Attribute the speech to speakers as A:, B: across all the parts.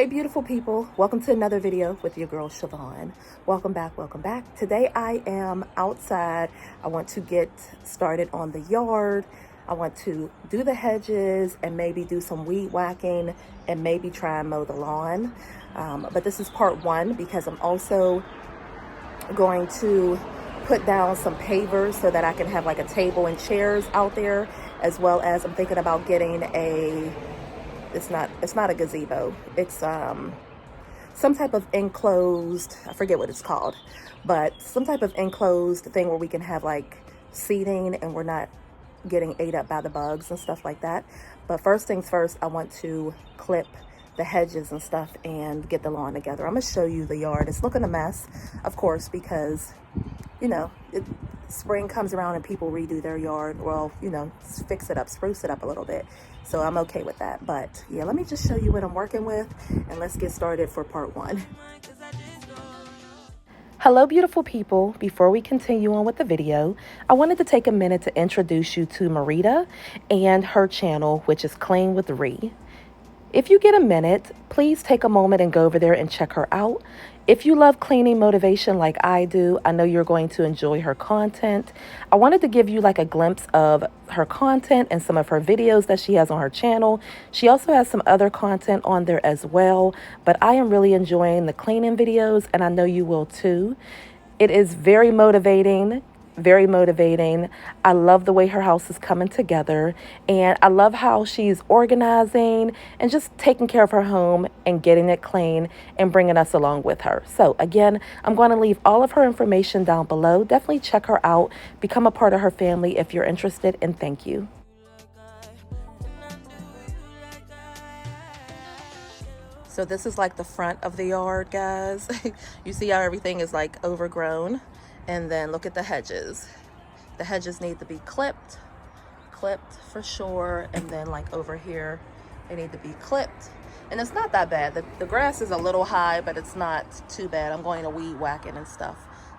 A: Hey beautiful people, welcome to another video with your girl Sha-Von. Welcome back, welcome back. Today I am outside. I want to get started on the yard. I want to do the hedges and maybe do some weed whacking and maybe try and mow the lawn. But this is part one because I'm also going to put down some pavers so that I can have like a table and chairs out there, as well as I'm thinking about getting it's not a gazebo. It's some type of enclosed, I forget what it's called, but some type of enclosed thing where we can have like seating and we're not getting ate up by the bugs and stuff like that. But first things first, I want to clip the hedges and stuff and get the lawn together. I'm gonna show you the yard. It's looking a mess, of course, because you know, spring comes around and people redo their yard. Well, you know, fix it up, spruce it up a little bit. So I'm okay with that. But yeah, let me just show you what I'm working with and let's get started for part one. Hello, beautiful people. Before we continue on with the video, I wanted to take a minute to introduce you to Marita and her channel, which is Clean with Ree. If you get a minute, please take a moment and go over there and check her out. If you love cleaning motivation like I do, I know you're going to enjoy her content. I wanted to give you like a glimpse of her content and some of her videos that she has on her channel. She also has some other content on there as well, but I am really enjoying the cleaning videos and I know you will too. It is very motivating. Very motivating. I love the way her house is coming together, and I love how she's organizing and just taking care of her home and getting it clean and bringing us along with her. So again, I'm going to leave all of her information down below. Definitely check her out, become a part of her family if you're interested, and thank you. So this is like the front of the yard, guys. You see how everything is like overgrown. And then look at the hedges. The hedges need to be clipped for sure. And then like over here, they need to be clipped. And it's not that bad. The grass is a little high, but it's not too bad. I'm going to weed whack it and stuff.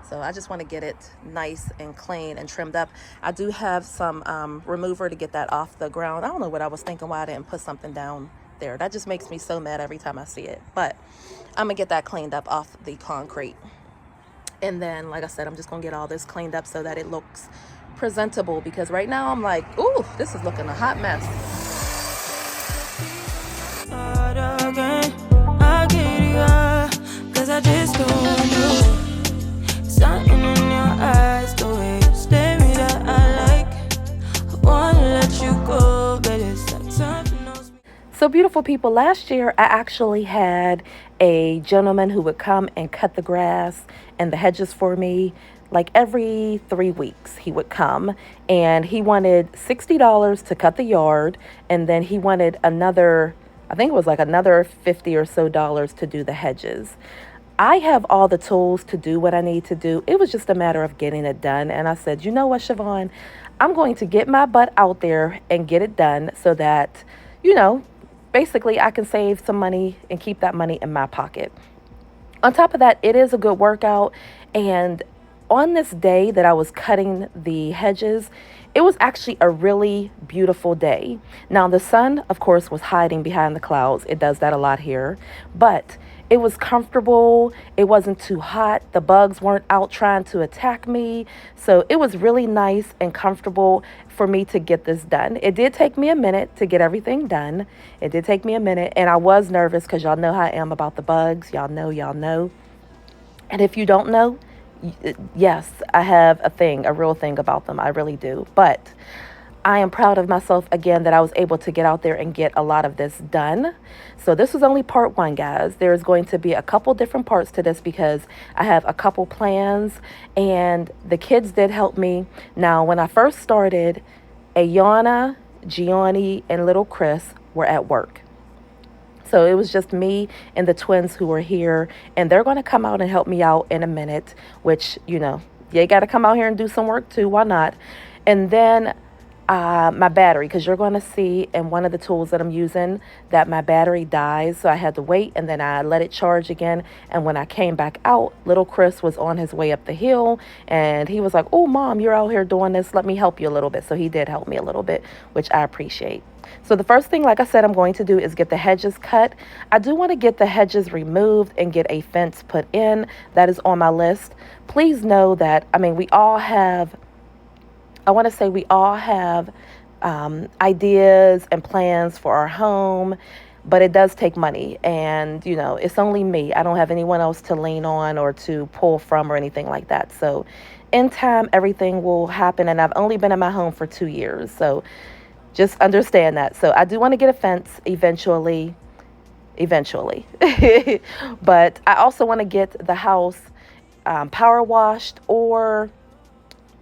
A: So I just want to get it nice and clean and trimmed up. I do have some remover to get that off the ground. I don't know what I was thinking, why I didn't put something down there. That just makes me so mad every time I see it. But I'm gonna get that cleaned up off the concrete. And then, like I said, I'm just going to get all this cleaned up so that it looks presentable. Because right now I'm like, ooh, this is looking a hot mess. So beautiful people, last year I actually had a gentleman who would come and cut the grass and the hedges for me. Like every 3 weeks he would come, and he wanted $60 to cut the yard, and then he wanted another, I think it was like another $50 or so to do the hedges. I have all the tools to do what I need to do. It was just a matter of getting it done. And I said, you know what, Sha-Von, I'm going to get my butt out there and get it done so that, you know, basically I can save some money and keep that money in my pocket. On top of that, it is a good workout. And on this day that I was cutting the hedges, it was actually a really beautiful day. Now the sun, of course, was hiding behind the clouds. It does that a lot here, but it was comfortable. It wasn't too hot. The bugs weren't out trying to attack me. So it was really nice and comfortable for me to get this done. It did take me a minute to get everything done. It did take me a minute, and I was nervous because y'all know how I am about the bugs. Y'all know. And if you don't know, yes, I have a real thing about them. I really do. But I am proud of myself again that I was able to get out there and get a lot of this done. So this was only part one, guys. There's going to be a couple different parts to this because I have a couple plans and the kids did help me. Now, when I first started, Ayana, Gianni, and little Chris were at work. So it was just me and the twins who were here, and they're going to come out and help me out in a minute, which, you know, you got to come out here and do some work too. Why not? And then my battery, because you're going to see in one of the tools that I'm using that my battery dies. So I had to wait, and then I let it charge again. And when I came back out, little Chris was on his way up the hill, and he was like, "Oh, Mom, you're out here doing this. Let me help you a little bit." So he did help me a little bit, which I appreciate. So the first thing, like I said, I'm going to do is get the hedges cut. I do want to get the hedges removed and get a fence put in. That is on my list. Please know that, I mean, I want to say we all have ideas and plans for our home, but it does take money. And, it's only me. I don't have anyone else to lean on or to pull from or anything like that. So in time, everything will happen. And I've only been in my home for 2 years. So just understand that. So I do want to get a fence eventually. But I also want to get the house power washed or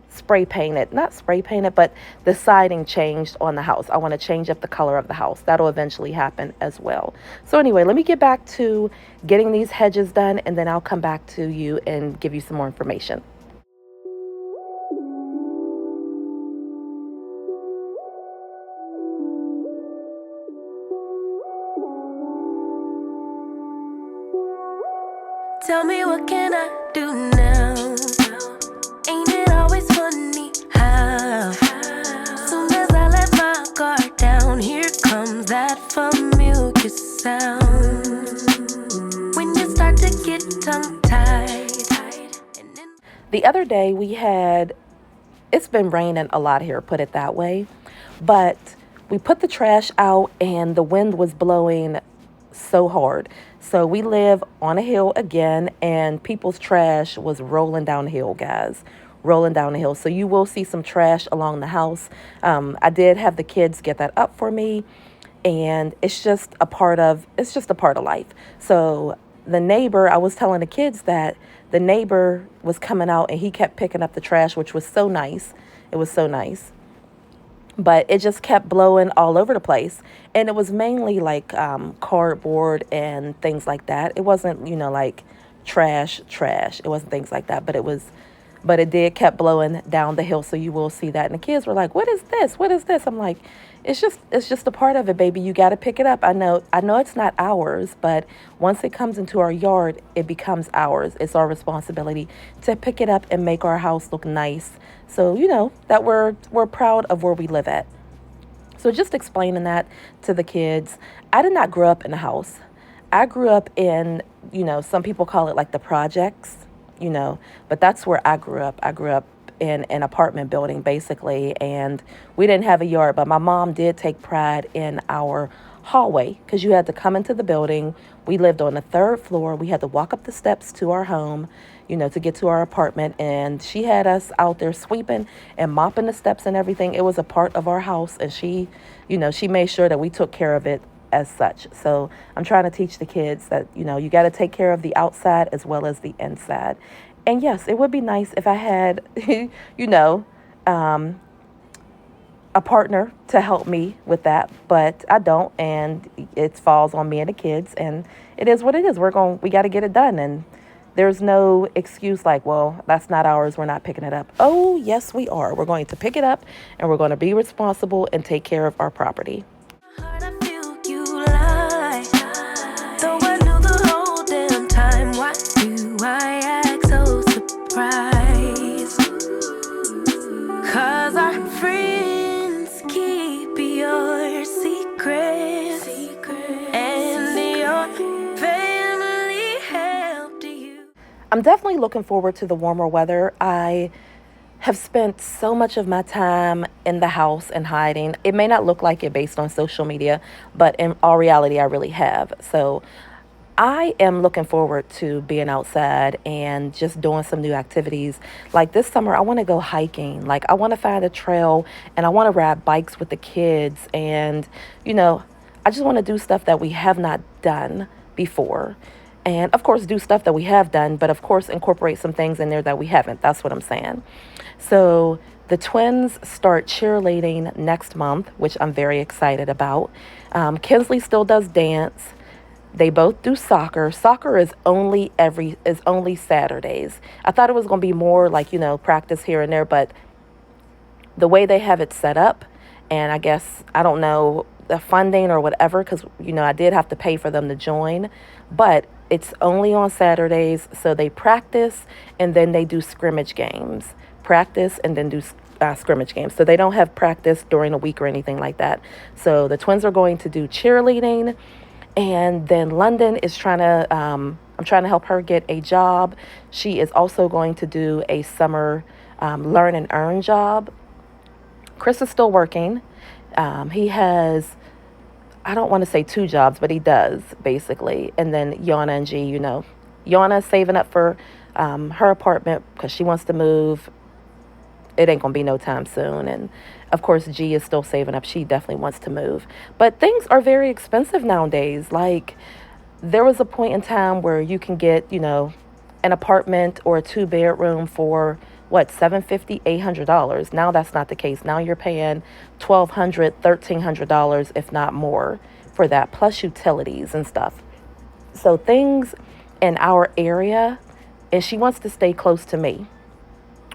A: spray painted. Not spray painted, but the siding changed on the house. I want to change up the color of the house. That'll eventually happen as well. So anyway, let me get back to getting these hedges done, and then I'll come back to you and give you some more information.
B: Tell me, what can I do now? Ain't it always funny how soon as I let my guard down, here comes that familiar sound. When you start to get tongue-tied.
A: The other day it's been raining a lot here, put it that way, but we put the trash out and the wind was blowing so hard. So we live on a hill again, and people's trash was rolling down the hill, guys. Rolling down the hill. So you will see some trash along the house. I did have the kids get that up for me, and it's just a part of life. So the neighbor, I was telling the kids that the neighbor was coming out and he kept picking up the trash, which was so nice. It was so nice. But it just kept blowing all over the place. And it was mainly like cardboard and things like that. It wasn't, like trash. It wasn't things like that. But it did kept blowing down the hill. So you will see that. And the kids were like, "What is this? What is this?" I'm like, it's just a part of it, baby. You got to pick it up. I know it's not ours, but once it comes into our yard, it becomes ours. It's our responsibility to pick it up and make our house look nice. So, that we're proud of where we live at. So just explaining that to the kids. I did not grow up in a house. I grew up in, some people call it like the projects, but that's where I grew up. I grew up in an apartment building, basically, and we didn't have a yard, but my mom did take pride in our hallway because you had to come into the building. We lived on the third floor. We had to walk up the steps to our home, to get to our apartment, and she had us out there sweeping and mopping the steps and everything. It was a part of our house, and she made sure that we took care of it as such. So I'm trying to teach the kids that, you got to take care of the outside as well as the inside. And yes, it would be nice if I had, a partner to help me with that, but I don't, and it falls on me and the kids, and it is what it is. We got to get it done, and there's no excuse like, well, that's not ours, we're not picking it up. Oh, yes, we are. We're going to pick it up, and we're going to be responsible and take care of our property.
B: Cause our friends keep your secrets, and your family helped you.
A: I'm definitely looking forward to the warmer weather. I have spent so much of my time in the house and hiding. It may not look like it based on social media, but in all reality, I really have. So I am looking forward to being outside and just doing some new activities. Like this summer, I want to go hiking. Like I want to find a trail and I want to ride bikes with the kids. And, I just want to do stuff that we have not done before. And of course, do stuff that we have done, but of course, incorporate some things in there that we haven't. That's what I'm saying. So the twins start cheerleading next month, which I'm very excited about. Kinsley still does dance. They both do soccer. Soccer is only Saturdays. I thought it was going to be more like, practice here and there, but the way they have it set up, And I guess, I don't know, the funding or whatever, because, I did have to pay for them to join, but it's only on Saturdays. So they practice and then they do scrimmage games. Practice and then do scrimmage games. So they don't have practice during the week or anything like that. So the twins are going to do cheerleading. And then London is I'm trying to help her get a job. She is also going to do a summer learn and earn job. Chris is still working. He has, I don't want to say two jobs, but he does basically. And then Yana and G, Yana is saving up for her apartment because she wants to move. It ain't gonna be no time soon. And of course, G is still saving up. She definitely wants to move. But things are very expensive nowadays. Like, there was a point in time where you can get, an apartment or a 2-bedroom for what, $750, $800. Now that's not the case. Now you're paying $1,200, $1,300, if not more, for that, plus utilities and stuff. So things in our area, and she wants to stay close to me,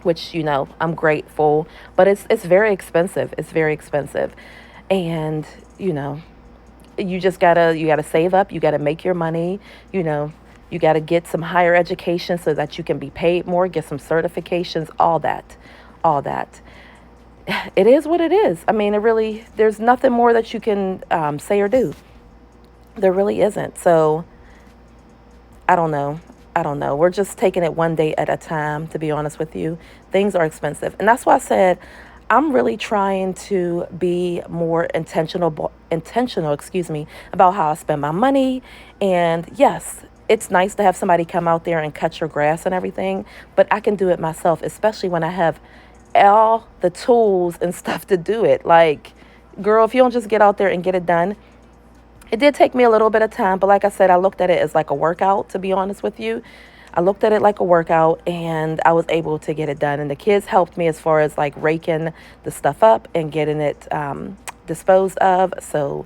A: which, I'm grateful, but it's very expensive. It's very expensive. And, you just you gotta save up. You gotta make your money. You gotta get some higher education so that you can be paid more, get some certifications, all that. It is what it is. I mean, there's nothing more that you can say or do. There really isn't. So I don't know. We're just taking it one day at a time, to be honest with you. Things are expensive. And that's why I said I'm really trying to be more intentional, about how I spend my money. And yes, it's nice to have somebody come out there and cut your grass and everything, but I can do it myself, especially when I have all the tools and stuff to do it. Like, girl, if you don't just get out there and get it done. It did take me a little bit of time, but like I said, I looked at it as like a workout, to be honest with you. I looked at it like a workout, and I was able to get it done. And the kids helped me as far as like raking the stuff up and getting it disposed of. So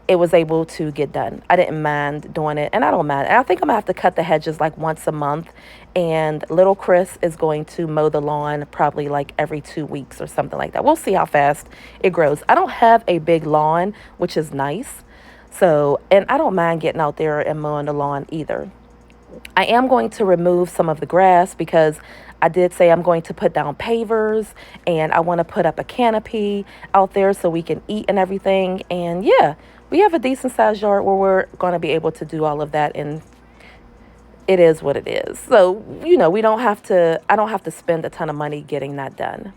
A: it was able to get done. I didn't mind doing it, and I don't mind. And I think I'm going to have to cut the hedges like once a month. And little Chris is going to mow the lawn probably like every 2 weeks or something like that. We'll see how fast it grows. I don't have a big lawn, which is nice. So, and I don't mind getting out there and mowing the lawn either. I am going to remove some of the grass because I did say I'm going to put down pavers, and I want to put up a canopy out there so we can eat and everything. And yeah, we have a decent sized yard where we're going to be able to do all of that, and it is what it is. So, I don't have to spend a ton of money getting that done.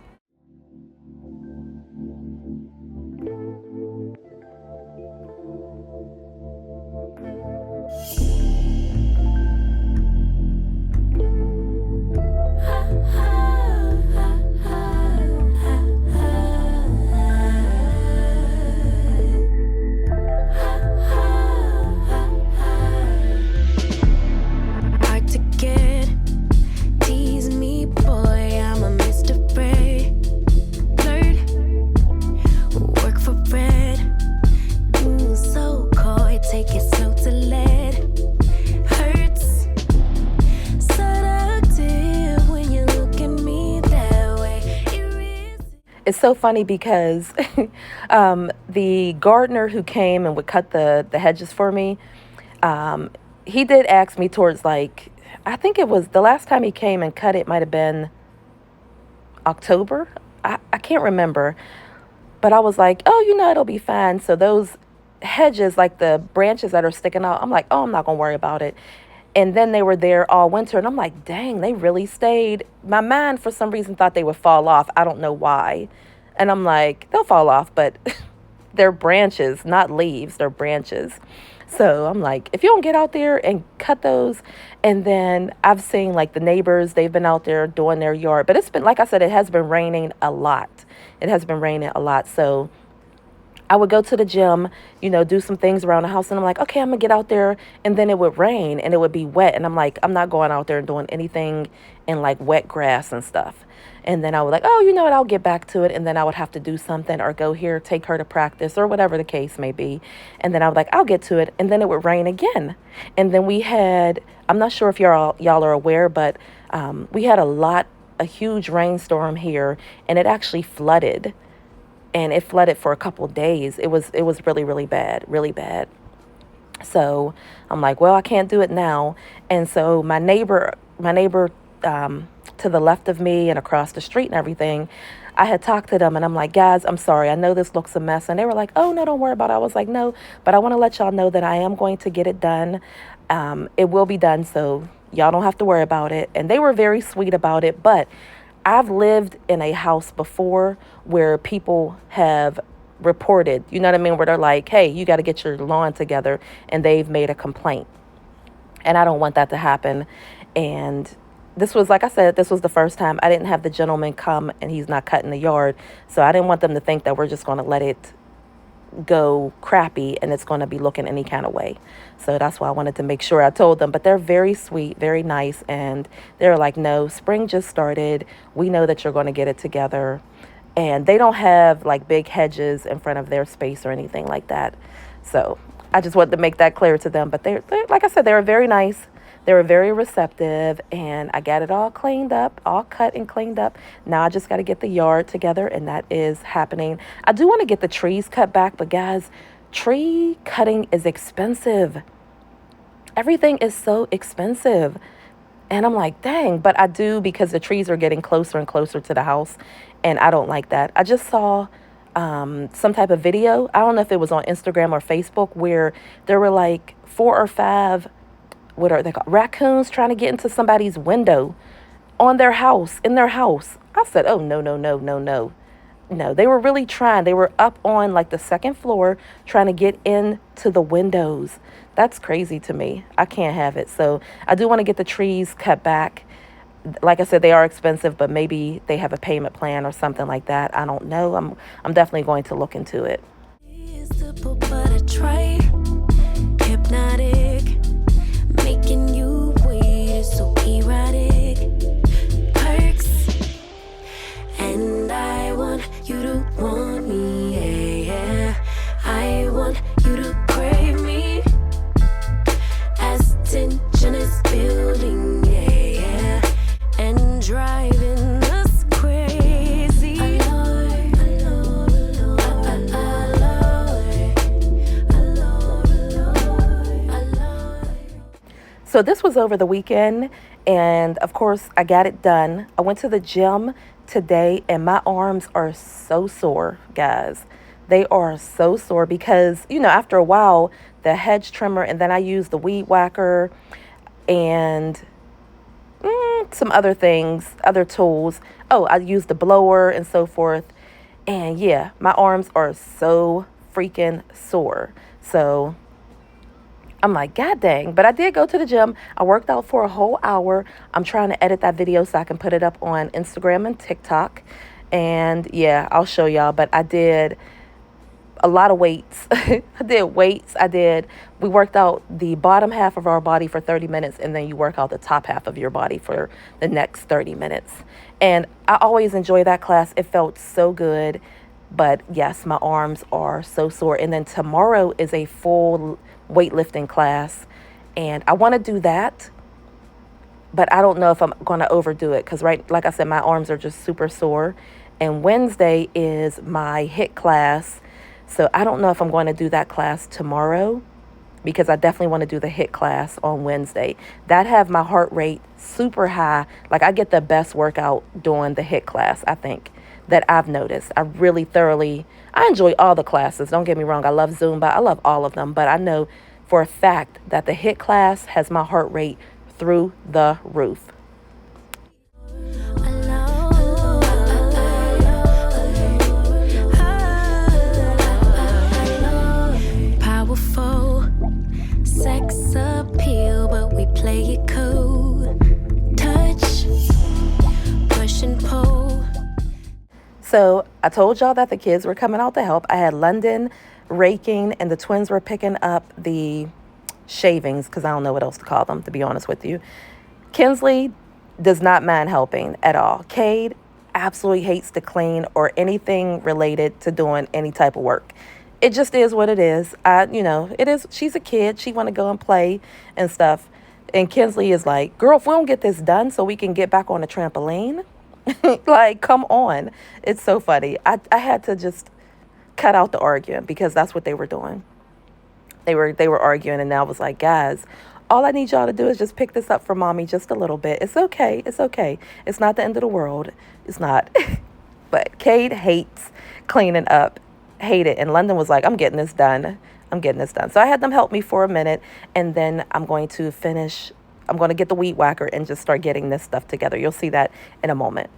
B: Hard to get, tease me, boy, I'm a Mr. Flirt, work for bread, so coy, take it slow to lead, hurts, seductive when you look at me that way.
A: It's so funny because the gardener who came and would cut the hedges for me, he did ask me towards like, I think it was the last time he came and cut it might have been October. I can't remember. But I was like, oh, it'll be fine. So those hedges, like the branches that are sticking out, I'm like, oh, I'm not going to worry about it. And then they were there all winter. And I'm like, dang, they really stayed. My mind, for some reason, thought they would fall off. I don't know why. And I'm like, they'll fall off, but they're branches, not leaves. They're branches. So I'm like, if you don't get out there and cut those. And then I've seen like the neighbors, they've been out there doing their yard. But it's been, like I said, it has been raining a lot. It has been raining a lot. So I would go to the gym, do some things around the house. And I'm like, okay, I'm going to get out there. And then it would rain and it would be wet. And I'm like, I'm not going out there and doing anything in like wet grass and stuff. And then I would like, oh, you know what, I'll get back to it. And then I would have to do something or go here, take her to practice or whatever the case may be. And then I would like, I'll get to it. And then it would rain again. And then we had, I'm not sure if y'all are aware, but we had a huge rainstorm here, and it actually flooded and it flooded for a couple days. It was really, really bad, really bad. So I'm like, well, I can't do it now. And so my neighbor to the left of me and across the street and everything, I had talked to them and I'm like, guys, I'm sorry. I know this looks a mess. And they were like, oh, no, don't worry about it. I was like, no, but I want to let y'all know that I am going to get it done. It will be done. So y'all don't have to worry about it. And they were very sweet about it. But I've lived in a house before where people have reported, you know what I mean, where they're like, hey, you got to get your lawn together, and they've made a complaint. And I don't want that to happen. And this was, like I said, this was the first time I didn't have the gentleman come and he's not cutting the yard. So I didn't want them to think that we're just going to let it go crappy and it's going to be looking any kind of way. So that's why I wanted to make sure I told them. But they're very sweet, very nice. And they're like, no, spring just started. We know that you're going to get it together. And they don't have like big hedges in front of their space or anything like that. So I just wanted to make that clear to them. But they're like I said, they were very nice. They were very receptive, and I got it all cleaned up, all cut and cleaned up. Now I just got to get the yard together, and that is happening. I do want to get the trees cut back, but guys, tree cutting is expensive. Everything is so expensive. And I'm like, dang, but I do, because the trees are getting closer and closer to the house, and I don't like that. I just saw some type of video. I don't know if it was on Instagram or Facebook, where there were like 4 or 5, what are they called, raccoons trying to get into somebody's window on their house, in their house. I said, oh, no, no, no, no, no. No, they were really trying. They were up on like the second floor trying to get into the windows. That's crazy to me. I can't have it. So I do want to get the trees cut back. Like I said, they are expensive, but maybe they have a payment plan or something like that. I don't know. I'm definitely going to look into it.
B: Hypnotic, making you wait, so erotic. Perks, and I want you to want me, yeah, yeah. I want you to crave me. As tension is building, yeah, yeah, and driving us crazy.
A: So this was over the weekend, and of course I got it done. I went to the gym today, and my arms are so sore, guys. They are so sore because, you know, after a while, the hedge trimmer, and then I use the weed whacker and some other things, other tools. Oh, I use the blower and so forth. And yeah, my arms are so freaking sore. So I'm like, God dang. But I did go to the gym. I worked out for a whole hour. I'm trying to edit that video so I can put it up on Instagram and TikTok. And yeah, I'll show y'all. But I did a lot of weights. I did weights. We worked out the bottom half of our body for 30 minutes, and then you work out the top half of your body for the next 30 minutes. And I always enjoy that class. It felt so good. But yes, my arms are so sore. And then tomorrow is a full weightlifting class, and I want to do that, but I don't know if I'm going to overdo it because, right, like I said, my arms are just super sore. And Wednesday is my HIIT class, so I don't know if I'm going to do that class tomorrow, because I definitely want to do the HIIT class on Wednesday. That have my heart rate super high. Like, I get the best workout doing the HIIT class, I think, that I've noticed. I really thoroughly, I enjoy all the classes. Don't get me wrong. I love Zumba. I love all of them. But I know for a fact that the HIIT class has my heart rate through the roof.
B: Powerful sex appeal, but we play it cool. Touch, push and pull.
A: So I told y'all that the kids were coming out to help. I had London raking, and the twins were picking up the shavings, because I don't know what else to call them, to be honest with you. Kinsley does not mind helping at all. Cade absolutely hates to clean or anything related to doing any type of work. It just is what it is. It is. She's a kid. She want to go and play and stuff. And Kinsley is like, girl, if we don't get this done so we can get back on the trampoline, like, come on. It's so funny. I had to just cut out the arguing, because that's what they were doing. They were arguing, and I was like, guys, all I need y'all to do is just pick this up for mommy just a little bit. It's okay. It's okay. It's not the end of the world. It's not. But Cade hates cleaning up. Hate it. And London was like, I'm getting this done. I'm getting this done. So I had them help me for a minute, and then I'm going to finish. I'm going to get the weed whacker and just start getting this stuff together. You'll see that in a moment.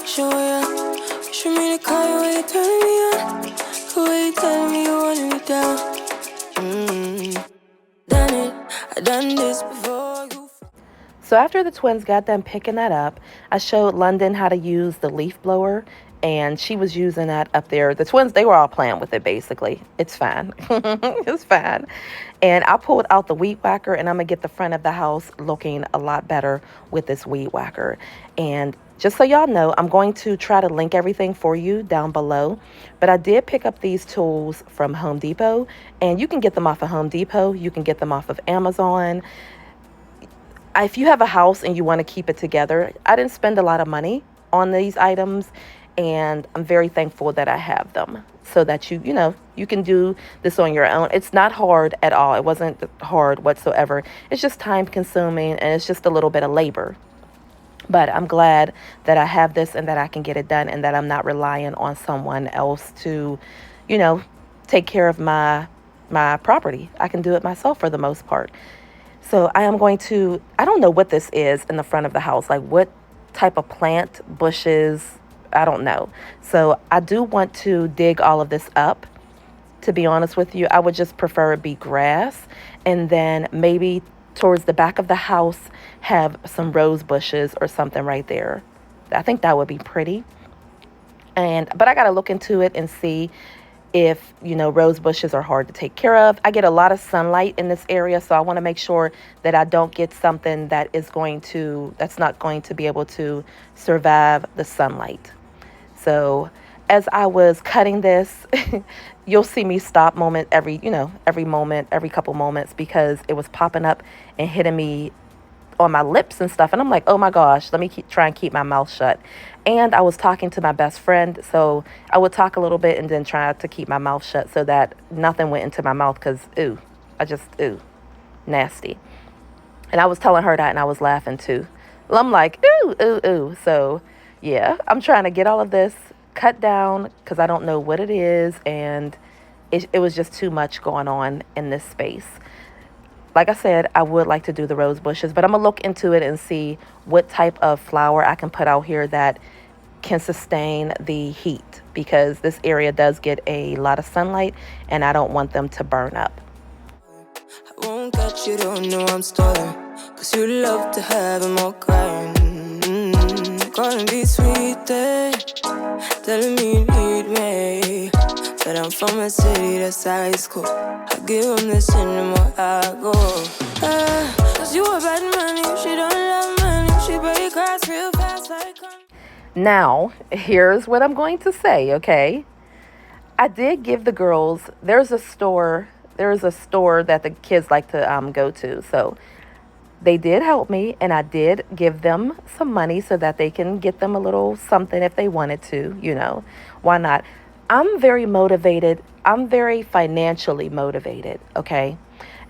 B: Show ya. Wish for me to call you when you're turning me on. The way you telling me you wanted me down. Done it. I done this before you.
A: So after the twins got done picking that up, I showed London how to use the leaf blower, and she was using that up there. The twins, they were all playing with it, basically. It's fine. It's fine. And I pulled out the weed whacker, and I'm going to get the front of the house looking a lot better with this weed whacker. And just so y'all know, I'm going to try to link everything for you down below. But I did pick up these tools from Home Depot, and you can get them off of Home Depot. You can get them off of Amazon. If you have a house and you want to keep it together, I didn't spend a lot of money on these items, and I'm very thankful that I have them so that you know, you can do this on your own. It's not hard at all. It wasn't hard whatsoever. It's just time consuming, and it's just a little bit of labor. But I'm glad that I have this and that I can get it done, and that I'm not relying on someone else to, you know, take care of my property. I can do it myself for the most part. So I am going to, I don't know what this is in the front of the house, like what type of plant, bushes, I don't know. So I do want to dig all of this up. To be honest with you, I would just prefer it be grass, and then maybe towards the back of the house have some rose bushes or something right there. I think that would be pretty. But I got to look into it and see if, you know, rose bushes are hard to take care of. I get a lot of sunlight in this area, so I want to make sure that I don't get something that is that's not going to be able to survive the sunlight. So as I was cutting this, you'll see me stop every couple moments, because it was popping up and hitting me on my lips and stuff. And I'm like, oh my gosh, let me try and keep my mouth shut. And I was talking to my best friend, so I would talk a little bit and then try to keep my mouth shut so that nothing went into my mouth, because nasty. And I was telling her that, and I was laughing too. I'm like, ooh. So yeah, I'm trying to get all of this cut down because I don't know what it is, and it was just too much going on in this space. Like I said, I would like to do the rose bushes, but I'm going to look into it and see what type of flower I can put out here that can sustain the heat, because this area does get a lot of sunlight, and I don't want them to burn up.
B: I won't catch you, don't know I'm stalling, cause you love to have them all crying. Calling me sweet, telling me you need me, but I'm from a city that's high school. I give them this anymore, I go. Cause you a bad money, she don't love money, she break grass real fast like.
A: Now, here's what I'm going to say, okay? I did give the girls, there's a store that the kids like to go to, so they did help me, and I did give them some money so that they can get them a little something if they wanted to, you know. Why not? I'm very motivated. I'm very financially motivated, okay?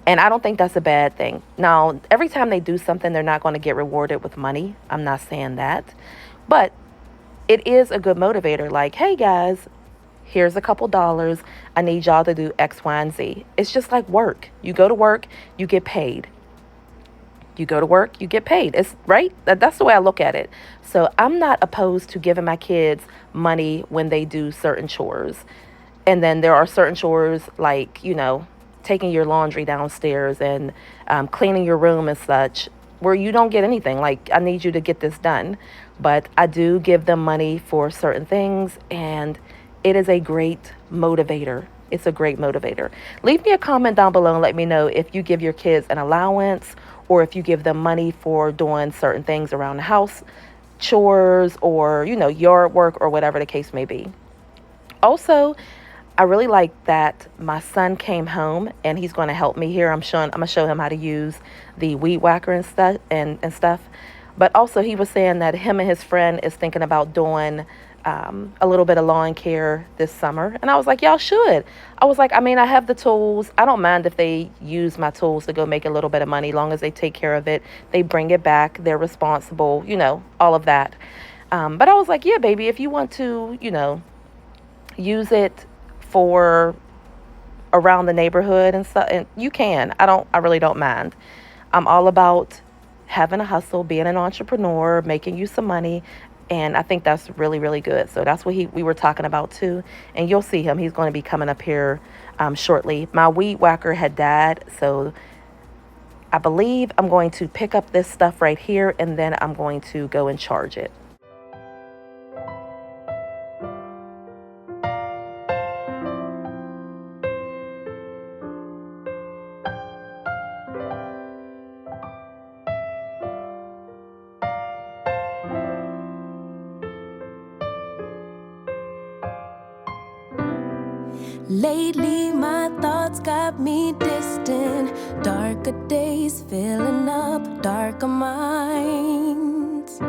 A: And I don't think that's a bad thing. Now, every time they do something, they're not going to get rewarded with money. I'm not saying that. But it is a good motivator. Like, hey guys, here's a couple dollars. I need y'all to do X, Y, and Z. It's just like work. You go to work, you get paid. You go to work, you get paid. It's right. That's the way I look at it. So I'm not opposed to giving my kids money when they do certain chores. And then there are certain chores like, taking your laundry downstairs and cleaning your room and such, where you don't get anything. Like, I need you to get this done. But I do give them money for certain things, and it is a great motivator. It's a great motivator. Leave me a comment down below and let me know if you give your kids an allowance or if you give them money for doing certain things around the house, chores, or, yard work, or whatever the case may be. Also, I really like that my son came home and he's going to help me here. I'm going to show him how to use the weed whacker and stuff. But also, he was saying that him and his friend is thinking about doing a little bit of lawn care this summer. And I was like, y'all should. I was like, I have the tools. I don't mind if they use my tools to go make a little bit of money, long as they take care of it. They bring it back. They're responsible, all of that. But I was like, yeah, baby, if you want to, use it for around the neighborhood and stuff, and you can. I really don't mind. I'm all about having a hustle, being an entrepreneur, making you some money, and I think that's really, really good. So that's what we were talking about too, and you'll see him. He's going to be coming up here shortly. My weed whacker had died, so I believe I'm going to pick up this stuff right here, and then I'm going to go and charge it.
B: Lately, my thoughts got me distant. Darker days filling up darker minds.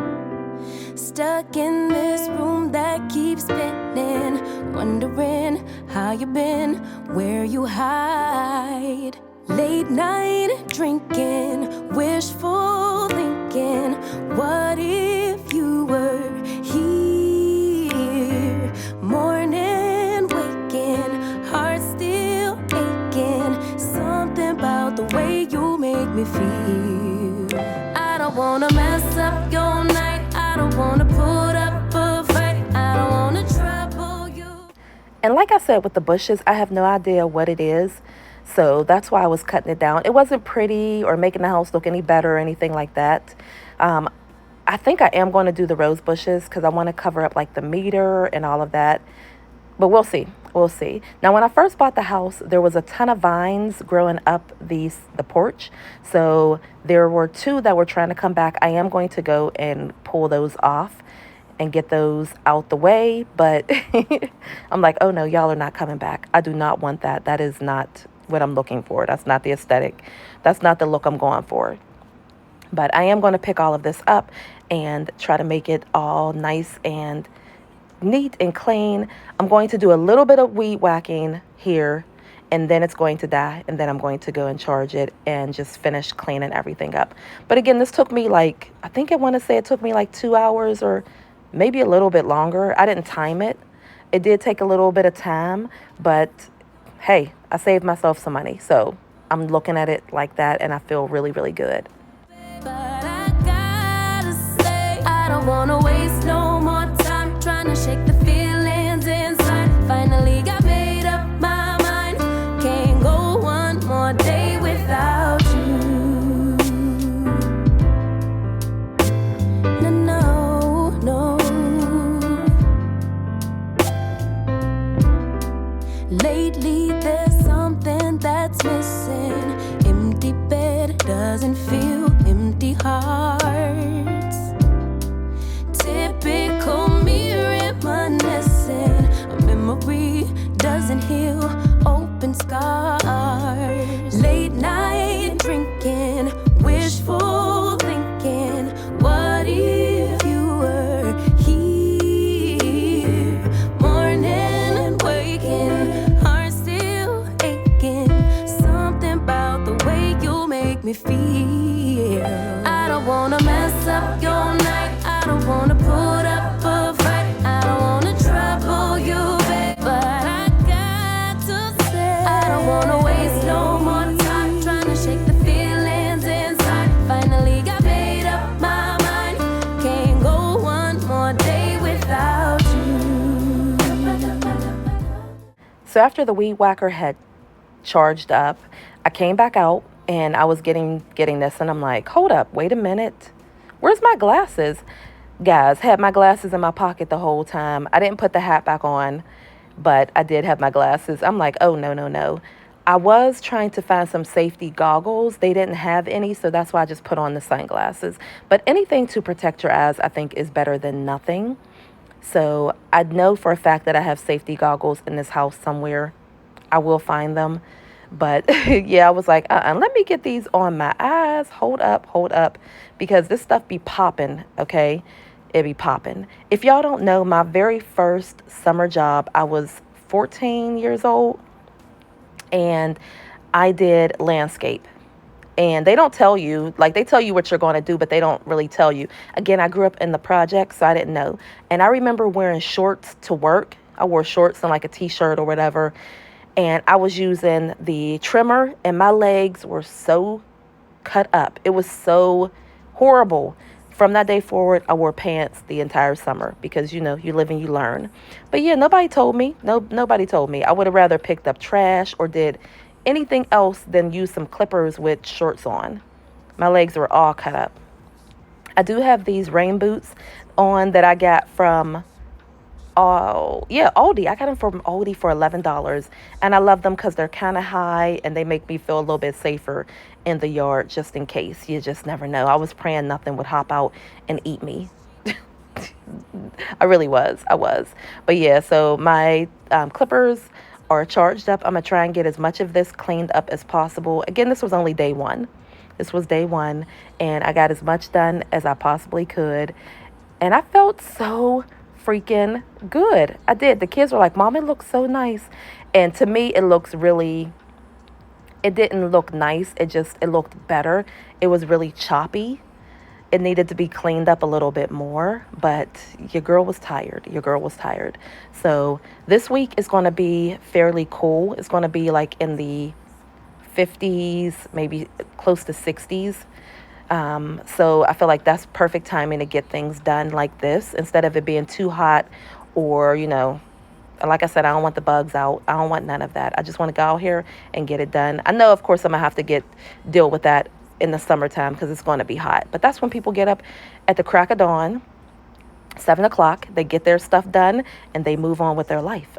B: Stuck in this room that keeps spinning, wondering how you been, where you hide. Late night drinking, wishful thinking. What if you were here? Morning waking, heart still aching. Something about the way you make me feel. I don't wanna mess up your night. I don't wanna put up a fight. I don't wanna trouble you.
A: And like I said with the bushes, I have no idea what it is. So that's why I was cutting it down. It wasn't pretty or making the house look any better or anything like that. I think I am going to do the rose bushes because I want to cover up like the meter and all of that. But we'll see. We'll see. Now, when I first bought the house, there was a ton of vines growing up the porch. So there were 2 that were trying to come back. I am going to go and pull those off and get those out the way. But I'm like, oh no, y'all are not coming back. I do not want that. That is not what I'm looking for. That's not the aesthetic. That's not the look I'm going for. But I am going to pick all of this up and try to make it all nice and neat and clean. I'm going to do a little bit of weed whacking here, and then it's going to die, and then I'm going to go and charge it and just finish cleaning everything up. But again, this took me I think I want to say it took me like 2 hours or maybe a little bit longer. I didn't time it. It did take a little bit of time, but hey, I saved myself some money. So I'm looking at it like that, and I feel really, really good.
B: But I gotta say, I don't wanna waste no more time trying to shake the feelings inside. Finally got made up my mind. Can't go one more day without you. No, no, no. Lately there's something that's missing. Empty bed doesn't feel empty hearts. Typical me reminiscing. A memory doesn't heal open scars. Late night drinking, wishful thinking. What if you were here? Morning waking, heart still aching. Something about the way I don't wanna mess up your night. I don't wanna put up a fight. I don't wanna trouble you, babe, but I got to say, I don't wanna waste no more time trying to shake the feelings inside. Finally got made up my mind. Can't go one more day without you.
A: So after the weed whacker had charged up, I came back out and I was getting this, and I'm like, hold up, wait a minute. Where's my glasses? Guys, had my glasses in my pocket the whole time. I didn't put the hat back on, but I did have my glasses. I'm like, oh, no, no, no. I was trying to find some safety goggles. They didn't have any, so that's why I just put on the sunglasses. But anything to protect your eyes, I think, is better than nothing. So I know for a fact that I have safety goggles in this house somewhere. I will find them. But yeah, I was like, let me get these on my eyes. Hold up. Because this stuff be popping, okay? It be popping. If y'all don't know, my very first summer job, I was 14 years old. And I did landscape. And they don't tell you, like they tell you what you're going to do, but they don't really tell you. Again, I grew up in the projects, so I didn't know. And I remember wearing shorts to work. I wore shorts and like a t-shirt or whatever. And I was using the trimmer and my legs were so cut up. It was so horrible. From that day forward, I wore pants the entire summer because, you know, you live and you learn. But yeah, nobody told me. Nobody told me. I would have rather picked up trash or did anything else than use some clippers with shorts on. My legs were all cut up. I do have these rain boots on that I got from Aldi. I got them from Aldi for $11. And I love them because they're kind of high and they make me feel a little bit safer in the yard just in case. You just never know. I was praying nothing would hop out and eat me. I really was. I was. But yeah, so my clippers are charged up. I'm going to try and get as much of this cleaned up as possible. Again, this was only day one. This was day one. And I got as much done as I possibly could. And I felt so freaking good. I did. The kids were like, Mom, it looks so nice. And to me, it looks really, it didn't look nice. It looked better. It was really choppy. It needed to be cleaned up a little bit more, but your girl was tired. So this week is going to be fairly cool. It's going to be like in the 50s, maybe close to 60s. So I feel like that's perfect timing to get things done like this instead of it being too hot or, you know, like I said, I don't want the bugs out. I don't want none of that. I just want to go out here and get it done. I know, of course, I'm going to have to deal with that in the summertime because it's going to be hot. But that's when people get up at the crack of dawn, 7 o'clock. They get their stuff done and they move on with their life.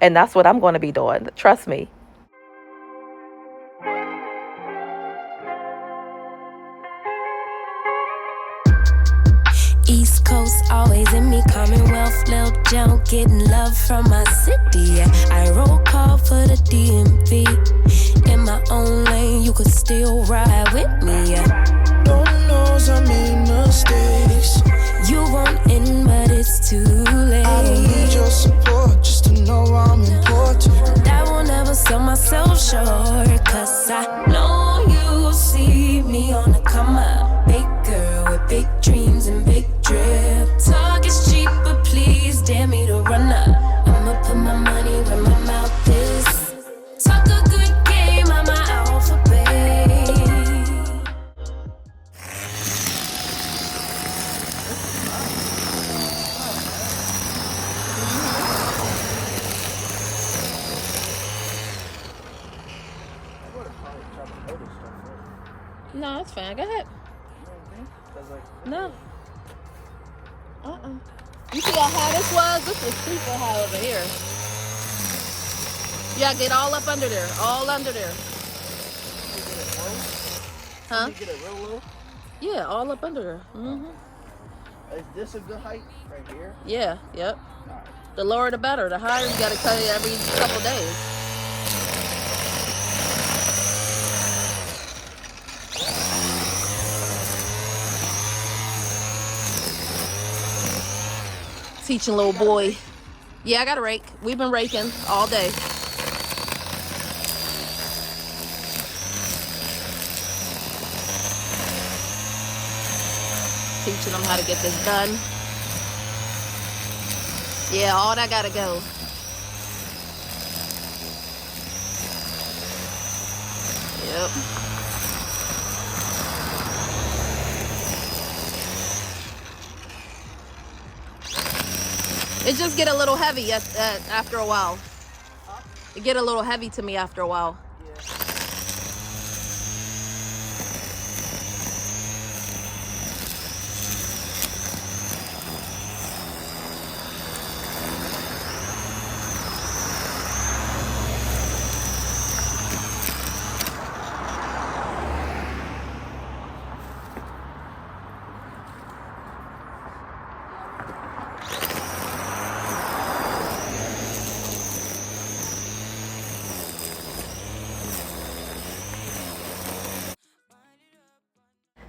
A: And that's what I'm going to be doing. Trust me.
B: East Coast always in me, Commonwealth, Lil Joe, getting love from my city. Yeah. I roll call for the DMV. In my own lane, you could still ride with me. Yeah.
C: Lord knows I made mistakes.
B: You won't end, but it's too late.
C: I don't need your support just to know I'm important.
B: I will never sell myself short, cause I know you see me on the come up. Big girl with big dreams and big drip. Talk is cheap, but please dare me to run up. I'ma put my money where my mouth is. Talk a good game, I'm my alphabet.
A: No, it's fine. Go ahead. No. You see how high this was? This was super high over here. Yeah, get all up under there. All under there. Huh?
C: Can you get it real low?
A: Yeah, all up under there.
C: Is this a good height right here?
A: Yeah, yep.
C: Alright.
A: The lower the better. The higher you gotta cut it every couple days. Teaching little boy. Yeah, I got a rake. We've been raking all day.
D: teaching them how to get this done. Yeah, all that gotta go. Yep. It just get a little heavy after a while. It get a little heavy to me after a while.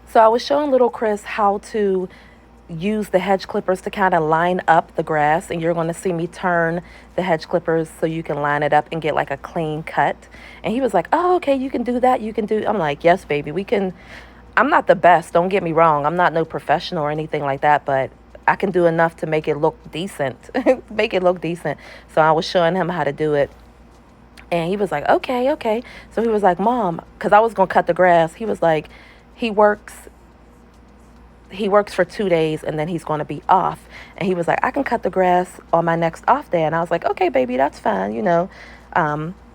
A: So I was showing little Chris how to use the hedge clippers to kind of line up the grass, and you're going to see me turn the hedge clippers so you can line it up and get like a clean cut. And he was like, oh, okay, you can do that. You can do. I'm like, yes, baby, we can. I'm not the best. Don't get me wrong. I'm not no professional or anything like that, but I can do enough to make it look decent. Make it look decent. So I was showing him how to do it. And he was like, okay, okay. So he was like, Mom, because I was going to cut the grass. He was like, he works for 2 days and then he's going to be off. And he was like, I can cut the grass on my next off day. And I was like, okay, baby, that's fine. You know,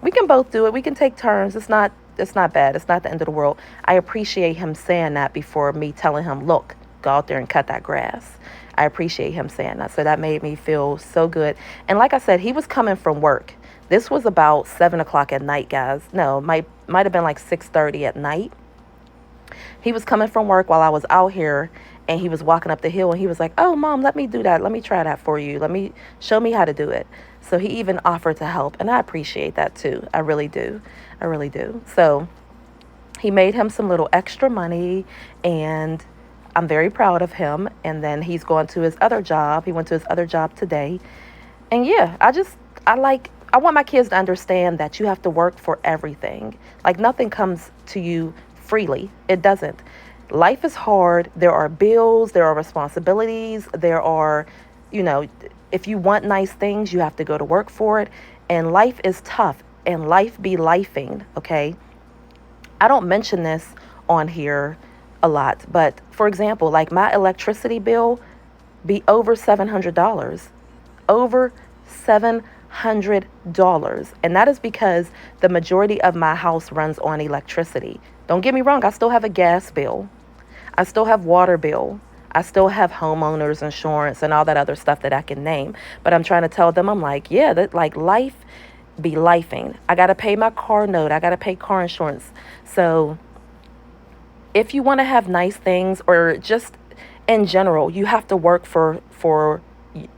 A: we can both do it. We can take turns. It's not bad. It's not the end of the world. I appreciate him saying that before me telling him, look, go out there and cut that grass. I appreciate him saying that. So that made me feel so good. And like I said, he was coming from work. This was about 7 o'clock at night, guys. No, might have been like 6:30 at night. He was coming from work while I was out here, and he was walking up the hill, and he was like, oh, Mom, let me do that. Let me try that for you. Show me how to do it. So he even offered to help, and I appreciate that too. I really do. I really do. So he made him some little extra money, and I'm very proud of him. And then he's going to his other job. He went to his other job today. And yeah, I want my kids to understand that you have to work for everything. Like nothing comes to you freely. It doesn't. Life is hard. There are bills, there are responsibilities, there are, you know, if you want nice things, you have to go to work for it. And life is tough, and life be lifing, okay? I don't mention this on here a lot, but for example, like my electricity bill be over $700. Over $700. And that is because the majority of my house runs on electricity. Don't get me wrong, I still have a gas bill. I still have water bill. I still have homeowners insurance and all that other stuff that I can name. But I'm trying to tell them, I'm like, yeah, that like life be lifing. I got to pay my car note. I got to pay car insurance. So if you want to have nice things, or just in general, you have to work for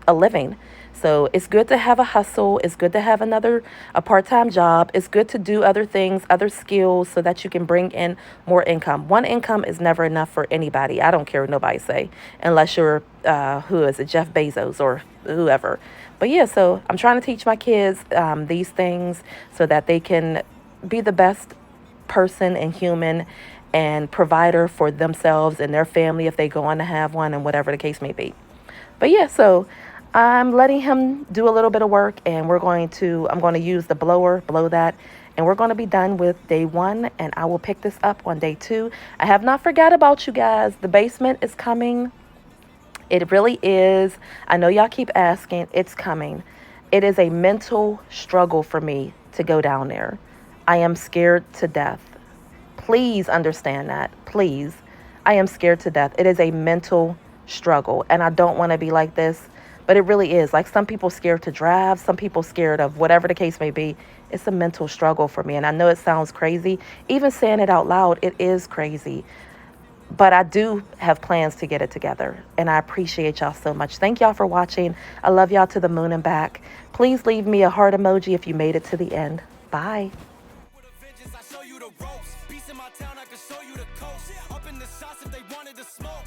A: a living. So it's good to have a hustle. It's good to have a part-time job. It's good to do other things, other skills, so that you can bring in more income. One income is never enough for anybody. I don't care what nobody say, unless you're, who is it, Jeff Bezos or whoever. But yeah, so I'm trying to teach my kids these things so that they can be the best person and human and provider for themselves and their family if they go on to have one, and whatever the case may be. But yeah, so I'm letting him do a little bit of work, and I'm going to use the blower, blow that, and we're going to be done with day 1, and I will pick this up on day 2. I have not forgot about you guys. The basement is coming. It really is. I know y'all keep asking. It's coming. It is a mental struggle for me to go down there. I am scared to death. Please understand that. Please. I am scared to death. It is a mental struggle, and I don't want to be like this. But it really is. Like, some people scared to drive, some people scared of whatever the case may be. It's a mental struggle for me. And I know it sounds crazy. Even saying it out loud, it is crazy. But I do have plans to get it together. And I appreciate y'all so much. Thank y'all for watching. I love y'all to the moon and back. Please leave me a heart emoji if you made it to the end. Bye.
C: Peace in my town, I can show you the coast. Up in the shots if they wanted to smoke.